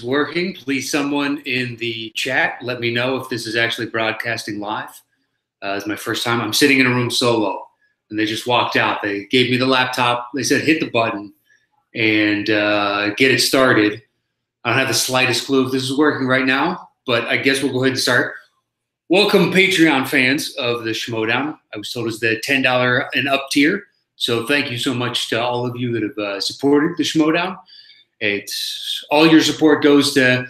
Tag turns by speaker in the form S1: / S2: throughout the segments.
S1: working, please someone in the chat let me know if this is actually broadcasting live. It's my first time. I'm sitting in a room solo, and they just walked out. They gave me the laptop. They said, hit the button and get it started. I don't have the slightest clue if this is working right now, but I guess we'll go ahead and start. Welcome, Patreon fans of the Schmodown. I was told it's the $10 and up tier, so thank you so much to all of you that have supported the Schmodown. It's all your support goes to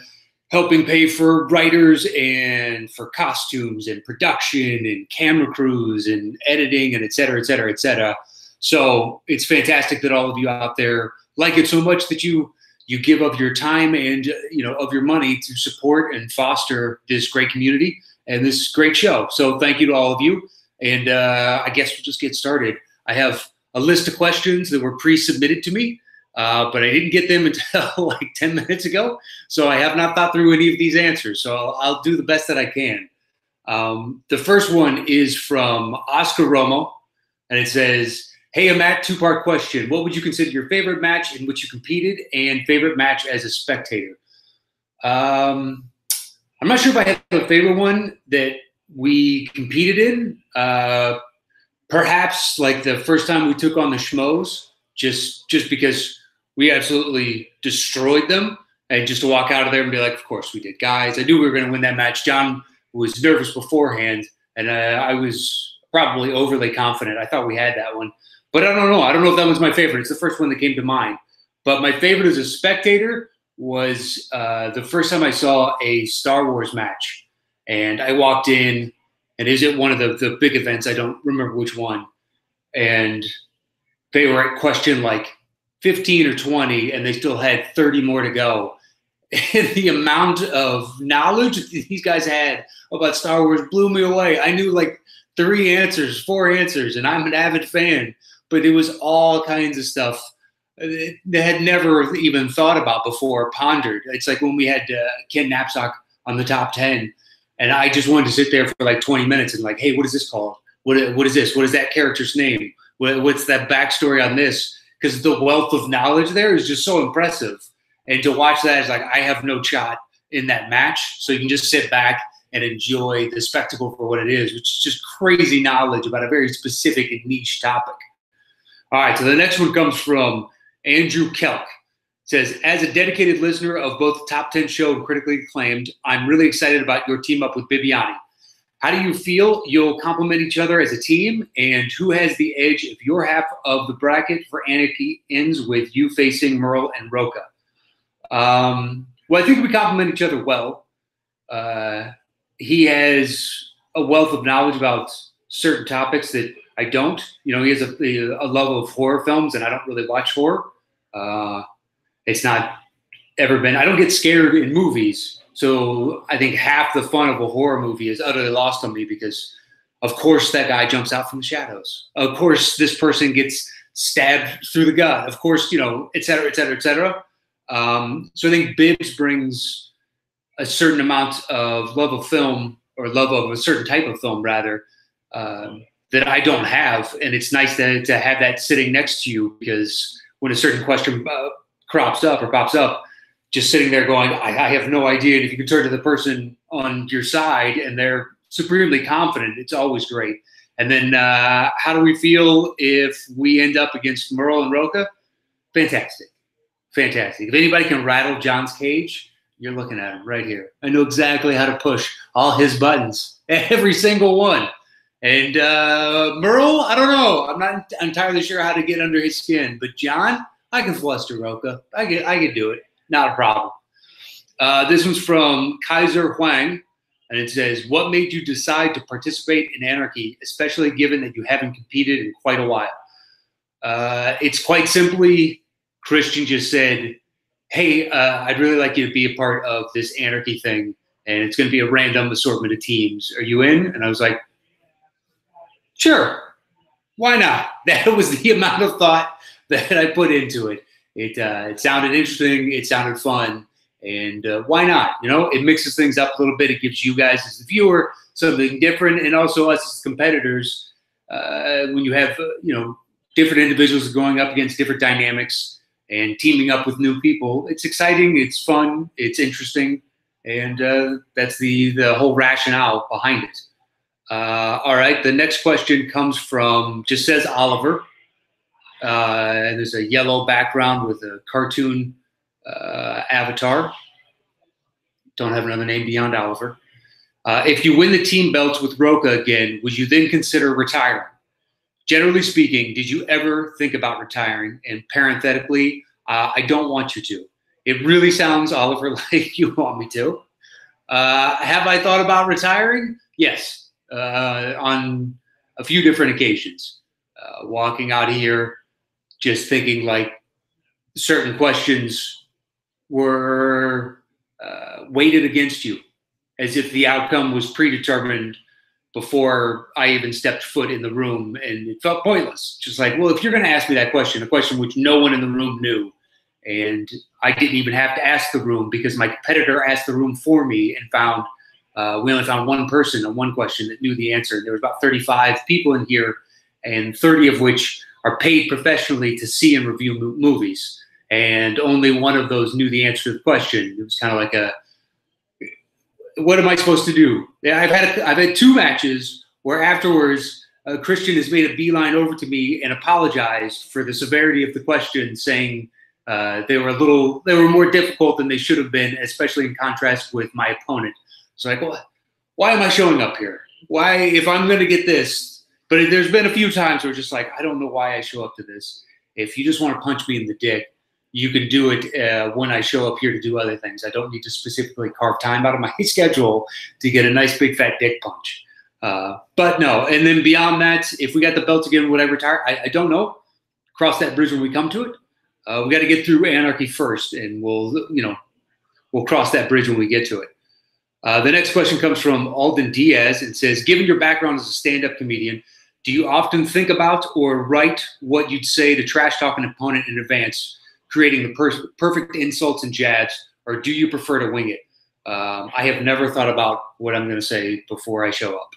S1: helping pay for writers and for costumes and production and camera crews and editing and et cetera, et cetera, et cetera. So it's fantastic that all of you out there like it so much that you give of your time and of your money to support and foster this great community and this great show. So thank you to all of you. And I guess we'll just get started. I have a list of questions that were pre-submitted to me. But I didn't get them until like 10 minutes ago, so I have not thought through any of these answers. So I'll do the best that I can. The first one is from Oscar Romo, and it says, hey, Matt, two-part question. What would you consider your favorite match in which you competed and favorite match as a spectator? I'm not sure if I have a favorite one that we competed in. Perhaps like the first time we took on the Schmoes, just because we absolutely destroyed them, and just to walk out of there and be like, of course we did. Guys, I knew we were going to win that match. John was nervous beforehand, and I was probably overly confident. I thought we had that one. But I don't know. I don't know if that was my favorite. It's the first one that came to mind. But my favorite as a spectator was the first time I saw a Star Wars match. And I walked in, and is it one of the big events? I don't remember which one. And they were at question like 15 or 20, and they still had 30 more to go. And the amount of knowledge these guys had about Star Wars blew me away. I knew like 4 answers, and I'm an avid fan, but it was all kinds of stuff they had never even thought about before, pondered. It's like when we had Ken Knapsack on the top 10, and I just wanted to sit there for like 20 minutes and like, hey, what is this called? What is this? What is that character's name? What's that backstory on this? Because the wealth of knowledge there is just so impressive. And to watch that is like, I have no shot in that match. So you can just sit back and enjoy the spectacle for what it is, which is just crazy knowledge about a very specific and niche topic. All right, so the next one comes from Andrew Kelk. It says, as a dedicated listener of both the Top 10 show and Critically Acclaimed, I'm really excited about your team up with Bibiani. How do you feel you'll complement each other as a team, and who has the edge if your half of the bracket for Anarchy ends with you facing Merle and Roca? Well, I think we complement each other well. He has a wealth of knowledge about certain topics that I don't. He has a love of horror films, and I don't really watch horror. It's not ever been – I don't get scared in movies. So I think half the fun of a horror movie is utterly lost on me because, of course, that guy jumps out from the shadows. Of course, this person gets stabbed through the gut. Of course, et cetera, et cetera, et cetera. So I think Bibbs brings a certain amount of love of film, or love of a certain type of film, rather, that I don't have. And it's nice to have that sitting next to you, because when a certain question pops up, just sitting there going, I have no idea. And if you can turn to the person on your side and they're supremely confident, it's always great. And then how do we feel if we end up against Merle and Roca? Fantastic. Fantastic. If anybody can rattle John's cage, you're looking at him right here. I know exactly how to push all his buttons, every single one. And Merle, I don't know. I'm not entirely sure how to get under his skin. But John, I can fluster Roca. I can do it. Not a problem. This one's from Kaiser Huang, and it says, what made you decide to participate in Anarchy, especially given that you haven't competed in quite a while? It's quite simply, Christian just said, hey, I'd really like you to be a part of this Anarchy thing, and it's going to be a random assortment of teams. Are you in? And I was like, sure. Why not? That was the amount of thought that I put into it. It sounded interesting. It sounded fun. And why not? It mixes things up a little bit. It gives you guys as the viewer something different, and also us as competitors. When you have different individuals going up against different dynamics, and teaming up with new people. It's exciting, it's fun, it's interesting, and that's the whole rationale behind it. All right, the next question comes from, just says Oliver, and there's a yellow background with a cartoon avatar. Don't have another name beyond Oliver. If you win the team belts with Roca again, would you then consider retiring? Generally speaking, did you ever think about retiring? And parenthetically, I don't want you to. It really sounds, Oliver, like you want me to. Have I thought about retiring? Yes, on a few different occasions. Walking out of here, just thinking like certain questions were weighted against you, as if the outcome was predetermined before I even stepped foot in the room, and it felt pointless. Just like, well, if you're going to ask me that question, a question which no one in the room knew, and I didn't even have to ask the room because my competitor asked the room for me and found we only found one person on one question that knew the answer. There was about 35 people in here, and 30 of which are paid professionally to see and review movies, and only one of those knew the answer to the question. It was kind of like a, what am I supposed to do? I've had 2 matches where afterwards Christian has made a beeline over to me and apologized for the severity of the question, saying they were more difficult than they should have been, especially in contrast with my opponent. So like, well, why am I showing up here? Why, if I'm going to get this? But there's been a few times where just like, I don't know why I show up to this. If you just want to punch me in the dick, you can do it when I show up here to do other things. I don't need to specifically carve time out of my schedule to get a nice big fat dick punch. But no, and then beyond that, if we got the belts again, would I retire? I don't know. Cross that bridge when we come to it. We got to get through Anarchy first, and we'll cross that bridge when we get to it. The next question comes from Alden Diaz and says, given your background as a stand-up comedian, do you often think about or write what you'd say to trash talk an opponent in advance, creating the perfect insults and jabs, or do you prefer to wing it? I have never thought about what I'm going to say before I show up.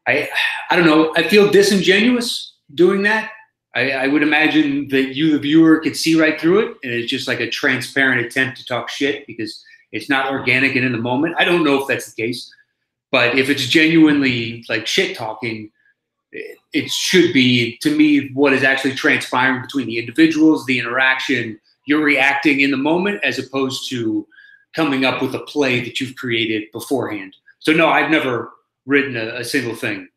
S1: I don't know. I feel disingenuous doing that. I would imagine that you, the viewer, could see right through it, and it's just like a transparent attempt to talk shit because it's not organic and in the moment. I don't know if that's the case, but if it's genuinely like shit talking, it should be, to me, what is actually transpiring between the individuals, the interaction. You're reacting in the moment as opposed to coming up with a play that you've created beforehand. So no, I've never written a single thing.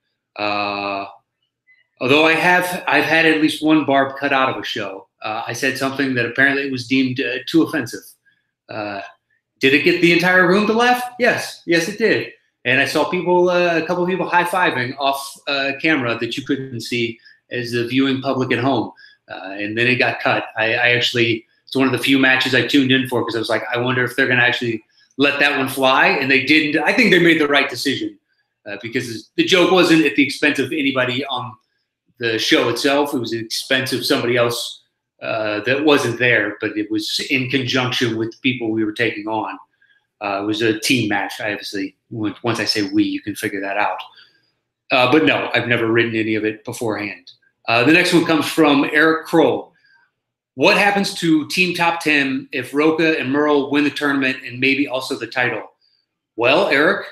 S1: Although I've had at least one barb cut out of a show. I said something that apparently was deemed too offensive. Did it get the entire room to laugh? Yes, it did. And I saw people, a couple of people high-fiving off camera that you couldn't see as the viewing public at home. And then it got cut. I actually, it's one of the few matches I tuned in for because I was like, I wonder if they're going to actually let that one fly. And they didn't. I think they made the right decision because the joke wasn't at the expense of anybody on the show itself. It was at the expense of somebody else that wasn't there, but it was in conjunction with the people we were taking on. It was a team match, obviously. Once I say we, you can figure that out. But no, I've never written any of it beforehand. The next one comes from Eric Kroll. What happens to Team Top 10 if Roca and Merle win the tournament and maybe also the title? Well, Eric,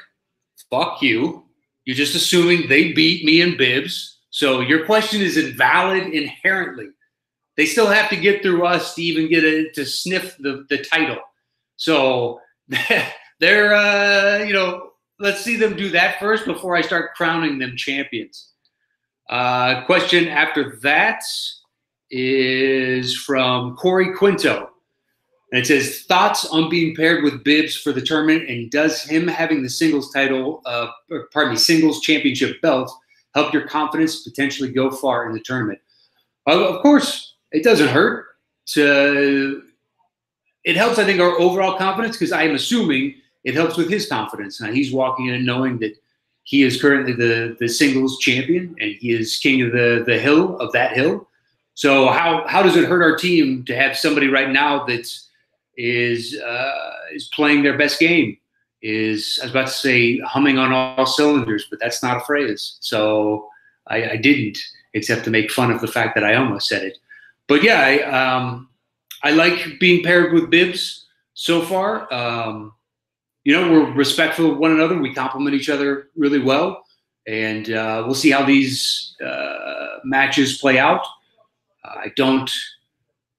S1: fuck you. You're just assuming they beat me and Bibbs. So your question is invalid inherently. They still have to get through us to even get to sniff the title. So they're, let's see them do that first before I start crowning them champions. Question after that is from Corey Quinto. And it says, thoughts on being paired with Bibbs for the tournament, and does him having the singles title, singles championship belt help your confidence potentially go far in the tournament? Of course, it doesn't hurt. It helps, I think, our overall confidence because I am assuming it helps with his confidence. Now, he's walking in knowing that he is currently the singles champion and he is king of the hill, of that hill. So how does it hurt our team to have somebody right now that is playing their best game? I was about to say humming on all cylinders, but that's not a phrase. So I didn't, except to make fun of the fact that I almost said it. But yeah, I like being paired with Bibbs so far. We're respectful of one another. We complement each other really well, and we'll see how these matches play out. I don't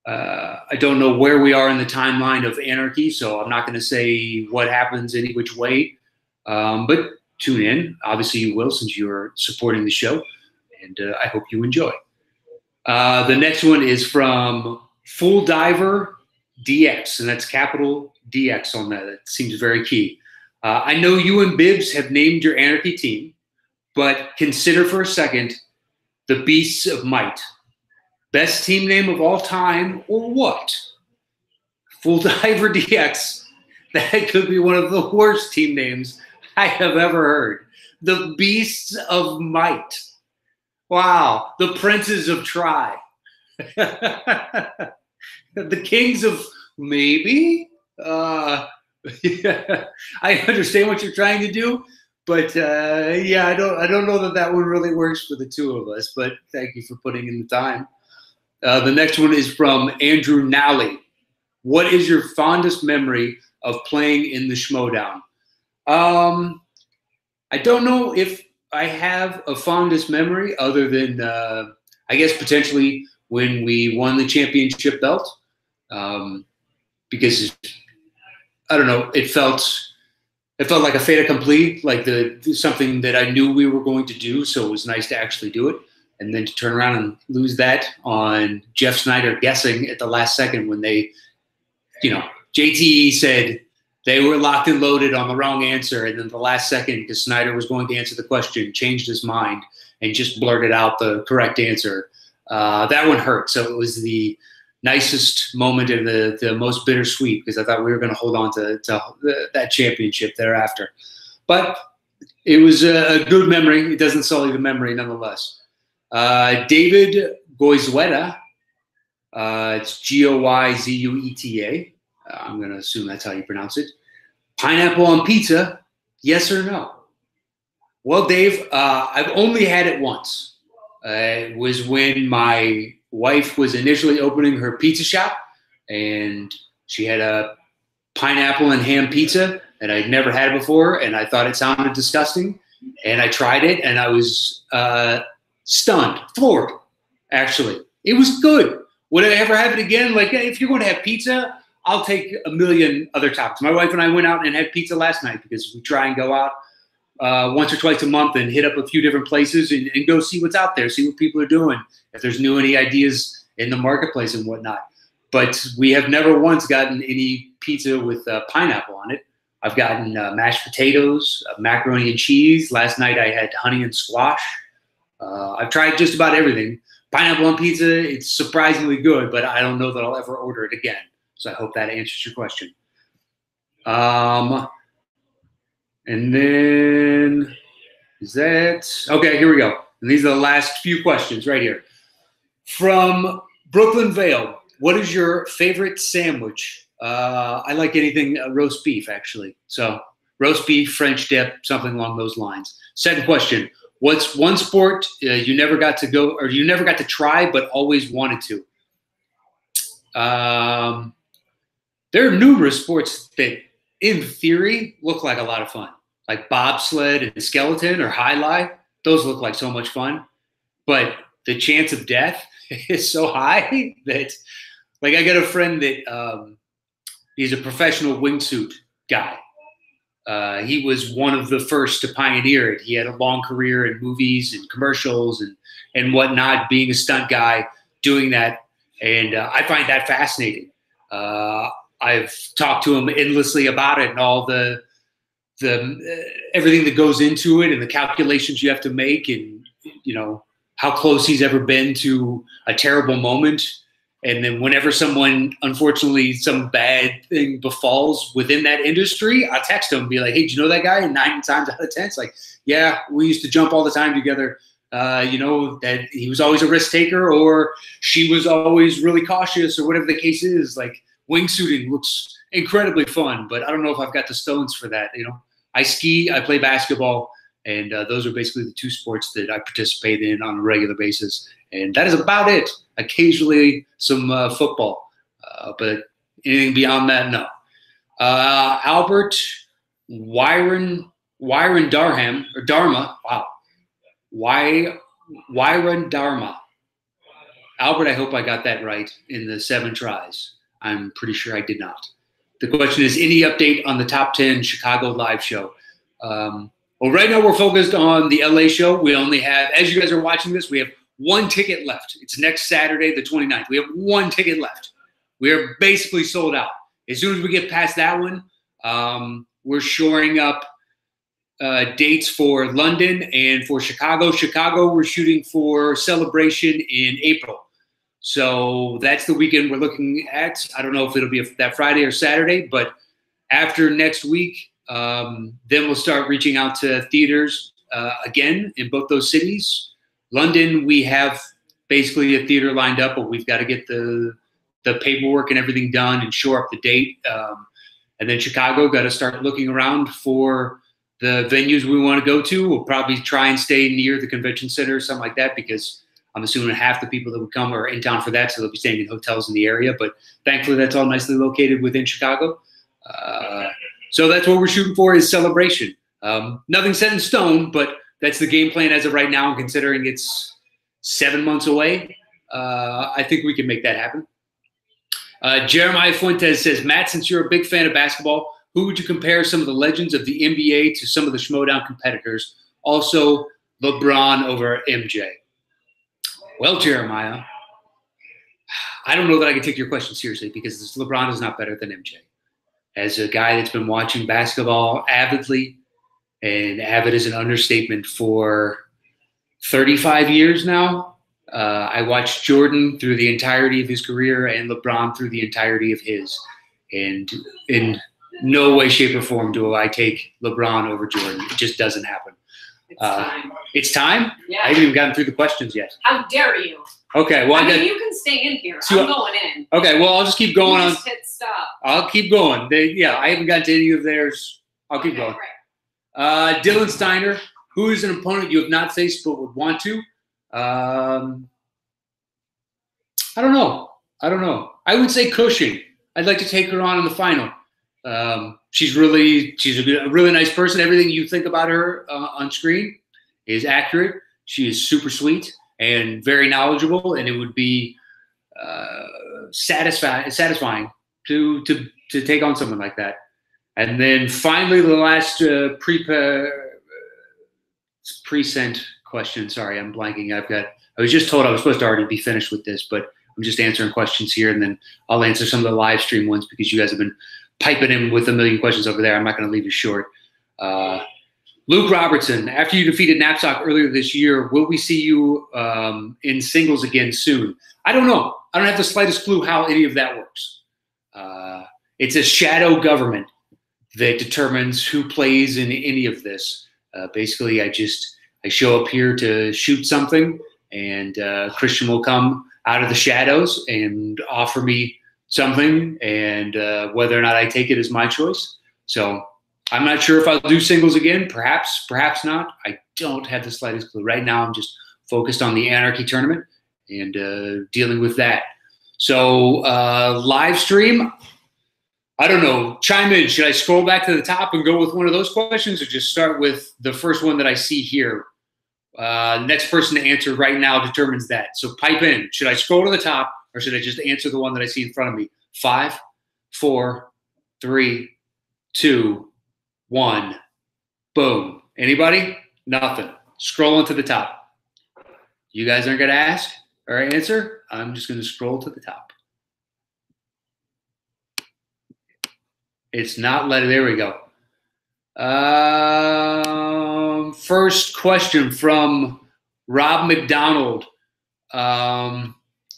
S1: know where we are in the timeline of Anarchy, so I'm not going to say what happens any which way. But tune in. Obviously, you will, since you're supporting the show, and I hope you enjoy. The next one is from Full Diver DX, and that's capital DX on that. It seems very key. I know you and Bibbs have named your Anarchy team, but consider for a second the Beasts of Might. Best team name of all time, or what? Full Diver DX. That could be one of the worst team names I have ever heard. The Beasts of Might. Wow. The Princes of Try. The Kings of Maybe. Yeah, I understand what you're trying to do, but I don't know that one really works for the two of us. But thank you for putting in the time. The next one is from Andrew Nally. What is your fondest memory of playing in the Schmodown? I don't know if I have a fondest memory other than I guess potentially when we won the championship belt, because I don't know, it felt like a fait accompli, like something that I knew we were going to do. So it was nice to actually do it, and then to turn around and lose that on Jeff Snyder guessing at the last second when they, JTE said they were locked and loaded on the wrong answer, and then the last second, because Snyder was going to answer the question, changed his mind and just blurted out the correct answer. That one hurt. So it was the nicest moment and the most bittersweet, because I thought we were going to hold on to that championship thereafter. But it was a good memory. It doesn't sully the memory nonetheless. David Goizueta. It's Goyzueta. I'm going to assume that's how you pronounce it. Pineapple on pizza, yes or no? Well, Dave, I've only had it once. It was when my wife was initially opening her pizza shop, and she had a pineapple and ham pizza, and I'd never had it before, and I thought it sounded disgusting, and I tried it, and I was stunned, floored, actually. It was good. Would I ever have it again? Like, if you're going to have pizza, I'll take a million other toppings. My wife and I went out and had pizza last night, because we try and go out once or twice a month and hit up a few different places and go see what's out there, see what people are doing, if there's any ideas in the marketplace and whatnot. But we have never once gotten any pizza with pineapple on it. I've gotten mashed potatoes, macaroni and cheese. Last night I had honey and squash. I've tried just about everything. Pineapple on pizza, it's surprisingly good, but I don't know that I'll ever order it again. So I hope that answers your question. And then, is that, okay, here we go. And these are the last few questions right here. From Brooklyn Vale, what is your favorite sandwich? I like anything roast beef, actually. So roast beef, French dip, something along those lines. Second question, what's one sport you never got to go, or you never got to try but always wanted to? There are numerous sports that, in theory, look like a lot of fun, like bobsled and skeleton or high lie. Those look like so much fun, but the chance of death is so high that, like, I got a friend that he's a professional wingsuit guy. He was one of the first to pioneer it. He had a long career in movies and commercials and whatnot, being a stunt guy, doing that, and I find that fascinating. I've talked to him endlessly about it and all the everything that goes into it and the calculations you have to make, and how close he's ever been to a terrible moment. And then whenever someone, unfortunately, some bad thing befalls within that industry, I text him and be like, hey, do you know that guy? And 9 times out of 10, it's like, yeah, we used to jump all the time together. That he was always a risk taker, or she was always really cautious, or whatever the case is. Like, wingsuiting looks incredibly fun, but I don't know if I've got the stones for that. I ski, I play basketball, and those are basically the two sports that I participate in on a regular basis. And that is about it. Occasionally some football, but anything beyond that, no. Albert Wyron Dharma. Wow. Wyron Dharma. Albert, I hope I got that right in the 7 tries. I'm pretty sure I did not. The question is, any update on the top 10 Chicago live show? Well, right now we're focused on the LA show. We only have, as you guys are watching this, we have 1 ticket left. It's next Saturday, the 29th. We have 1 ticket left. We are basically sold out. As soon as we get past that one, we're shoring up dates for London and for Chicago. Chicago, we're shooting for Celebration in April. So that's the weekend we're looking at. I don't know if it'll be that Friday or Saturday, but after next week, then we'll start reaching out to theaters again in both those cities. London, we have basically a theater lined up, but we've got to get the paperwork and everything done and shore up the date. And then Chicago, got to start looking around for the venues we want to go to. We'll probably try and stay near the convention center or something like that, because I'm assuming half the people that would come are in town for that, so they'll be staying in hotels in the area. But thankfully, that's all nicely located within Chicago. So that's what we're shooting for, is Celebration. Nothing set in stone, but that's the game plan as of right now. Considering it's 7 months away, I think we can make that happen. Jeremiah Fuentes says, Matt, since you're a big fan of basketball, who would you compare some of the legends of the NBA to some of the Schmodown competitors? Also, LeBron over MJ. Well, Jeremiah, I don't know that I can take your question seriously, because LeBron is not better than MJ. As a guy that's been watching basketball avidly, and avid is an understatement, for 35 years now, I watched Jordan through the entirety of his career and LeBron through the entirety of his. And in no way, shape, or form do I take LeBron over Jordan. It just doesn't happen.
S2: It's time.
S1: It's time?
S2: Yeah.
S1: I haven't even gotten through the questions yet.
S2: How dare you?
S1: Okay, well,
S2: I mean, you can stay in here.
S1: So,
S2: I'm going in.
S1: Okay, well, I'll just keep going
S2: You
S1: on.
S2: just hit stop.
S1: I'll keep going. I haven't gotten to any of theirs. I'll keep going.
S2: Right.
S1: Dylan Steiner, who is an opponent you have not faced but would want to? I don't know. I would say Cushing. I'd like to take her on in the final. She's a really nice person. Everything you think about her on screen is accurate. She is super sweet and very knowledgeable, and it would be satisfying to take on someone like that. And then finally, the last pre-sent question. Sorry, I'm blanking. I was just told I was supposed to already be finished with this, but I'm just answering questions here, and then I'll answer some of the live stream ones, because you guys have been piping in with a million questions over there. I'm not going to leave you short. Luke Robertson, after you defeated Knapsack earlier this year, will we see you in singles again soon? I don't know. I don't have the slightest clue how any of that works. It's a shadow government that determines who plays in any of this. Basically, I show up here to shoot something, and Christian will come out of the shadows and offer me something, and whether or not I take it is my choice. So I'm not sure if I'll do singles again. Perhaps, perhaps not. I don't have the slightest clue. Right now, I'm just focused on the Anarchy tournament and dealing with that. So live stream, I don't know. Chime in. Should I scroll back to the top and go with one of those questions, or just start with the first one that I see here? Next person to answer right now determines that. So pipe in. Should I scroll to the top, or should I just answer the one that I see in front of me? 5, 4, 3, 2, 1. Boom. Anybody? Nothing. Scrolling to the top. You guys aren't going to ask or answer? I'm just going to scroll to the top. It's not letting. There we go. First question from Rob McDonald.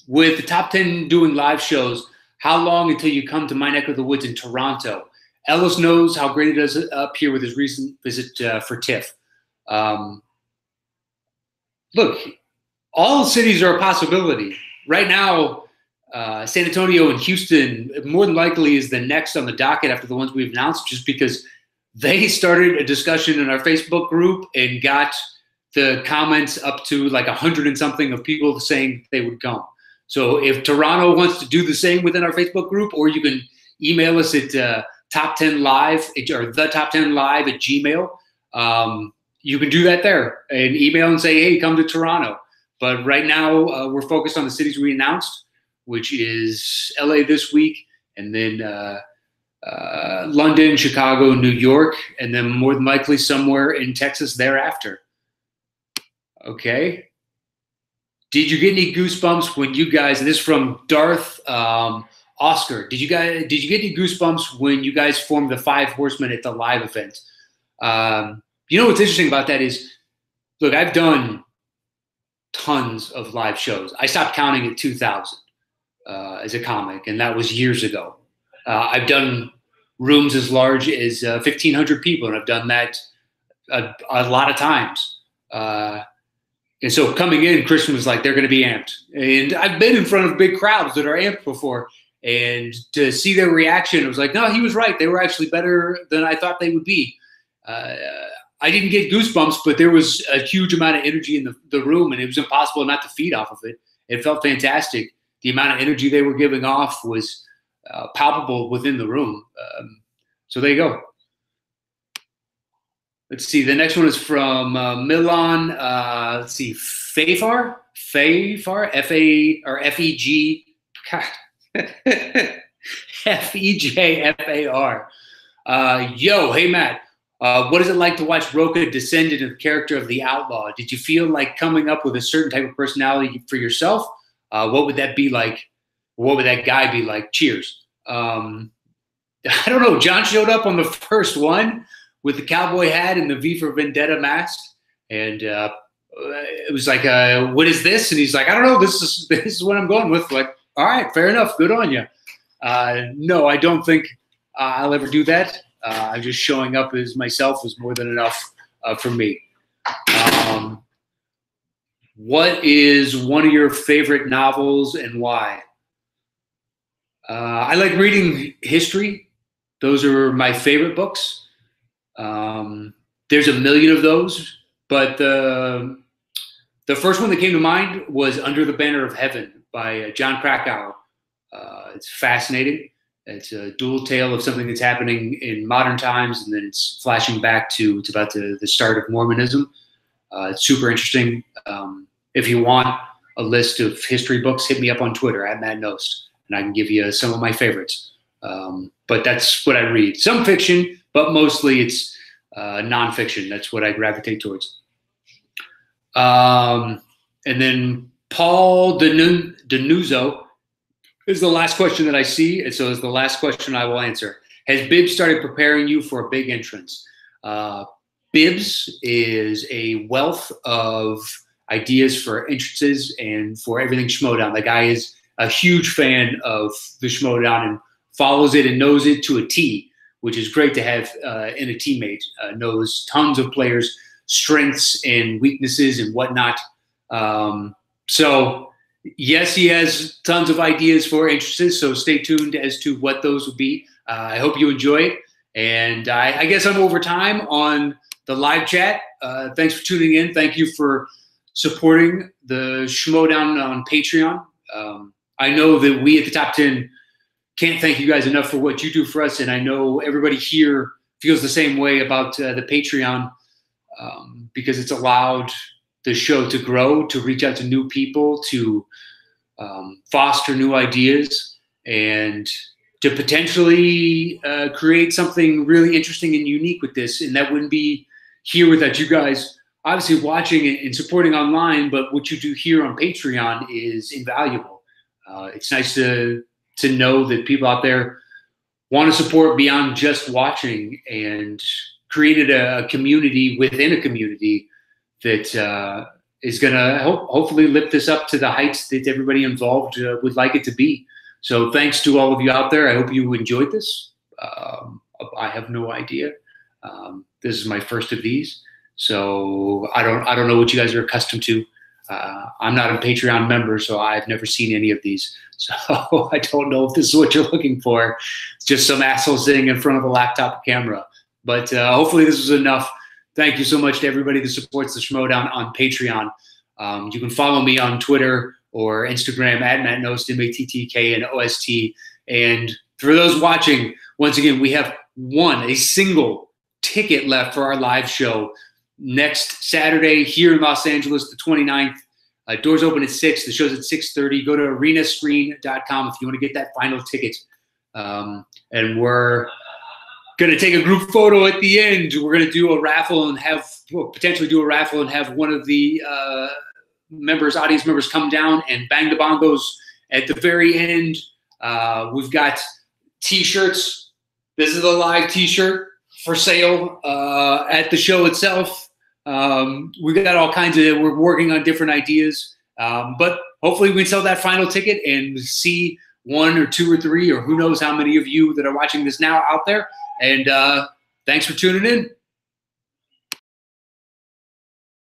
S1: With the top 10 doing live shows, how long until you come to my neck of the woods in Toronto? Ellis knows how great it is up here with his recent visit for TIFF. Look, all cities are a possibility. Right now, San Antonio and Houston more than likely is the next on the docket after the ones we've announced, just because they started a discussion in our Facebook group and got the comments up to like 100 and something of people saying they would come. So if Toronto wants to do the same within our Facebook group, or you can email us at top10live or the top10live at Gmail. You can do that there and email and say, hey, come to Toronto. But right now we're focused on the cities we announced, which is LA this week, and then London, Chicago, New York, and then more than likely somewhere in Texas thereafter. Okay. Did you get any goosebumps when you guys, and this is from Darth Oscar, did you get any goosebumps when you guys formed the 5 Horsemen at the live event? You know what's interesting about that is, look, I've done tons of live shows. I stopped counting at 2000 as a comic, and that was years ago. I've done rooms as large as 1,500 people, and I've done that a lot of times. And so coming in, Christian was like, they're going to be amped. And I've been in front of big crowds that are amped before. And to see their reaction, it was like, no, he was right. They were actually better than I thought they would be. I didn't get goosebumps, but there was a huge amount of energy in the room, and it was impossible not to feed off of it. It felt fantastic. The amount of energy they were giving off was palpable within the room. So there you go. Let's see. The next one is from Milan. Let's see. Fafar, F-A or F-E-G. F-E-J-F-A-R. Yo, hey, Matt. What is it like to watch Rocha descend into the character of the outlaw? Did you feel like coming up with a certain type of personality for yourself? What would that be like? What would that guy be like? Cheers. I don't know. John showed up on the first one with the cowboy hat and the V for Vendetta mask. And it was like, what is this? And he's like, I don't know. This is what I'm going with. Like, all right, fair enough. Good on you. No, I don't think I'll ever do that. I'm just showing up as myself was more than enough for me. What is one of your favorite novels and why? I like reading history. Those are my favorite books. There's a million of those, but the first one that came to mind was Under the Banner of Heaven by John Krakauer. It's fascinating. It's a dual tale of something that's happening in modern times, and then it's flashing back to it's about the start of Mormonism. It's super interesting. If you want a list of history books, hit me up on Twitter at Matt Knost, and I can give you some of my favorites. But that's what I read. Some fiction, but mostly it's nonfiction. That's what I gravitate towards. And then Paul Denuzzo is the last question that I see, and so it's the last question I will answer. Has Bibbs started preparing you for a big entrance? Bibbs is a wealth of ideas for entrances and for everything Schmodown. The guy is a huge fan of the Schmodown and follows it and knows it to a T, which is great to have in a teammate. Knows tons of players' strengths and weaknesses and whatnot. So yes, he has tons of ideas for entrances, so stay tuned as to what those will be. I hope you enjoy it. And I guess I'm over time on the live chat. Thanks for tuning in. Thank you for supporting the Schmodown on Patreon. I know that we at the Top 10 can't thank you guys enough for what you do for us, and I know everybody here feels the same way about the Patreon because it's allowed the show to grow, to reach out to new people, to foster new ideas, and to potentially create something really interesting and unique with this. And that wouldn't be here without you guys obviously watching and supporting online, but what you do here on Patreon is invaluable. It's nice to know that people out there want to support beyond just watching, and created a community within a community that is going to hopefully lift this up to the heights that everybody involved would like it to be. So thanks to all of you out there. I hope you enjoyed this. I have no idea. This is my first of these, so I don't know what you guys are accustomed to. I'm not a Patreon member, so I've never seen any of these. So I don't know if this is what you're looking for. It's just some asshole sitting in front of a laptop camera. But hopefully this was enough thank you so much to everybody that supports the Schmodown on Patreon. You can follow me on Twitter or Instagram at Matt Knost, MATTKNOST. And for those watching, once again, we have a single ticket left for our live show next Saturday here in Los Angeles, the 29th. Doors open at 6. The show's at 6:30. Go to arenascreen.com if you want to get that final ticket. And we're going to take a group photo at the end. We're going to do a raffle and potentially do a raffle and have one of the audience members come down and bang the bongos at the very end. We've got T-shirts. This is a live T-shirt for sale at the show itself. We've got all kinds of, we're working on different ideas, but hopefully we can sell that final ticket and see 1 or 2 or 3 or who knows how many of you that are watching this now out there. And thanks for tuning in.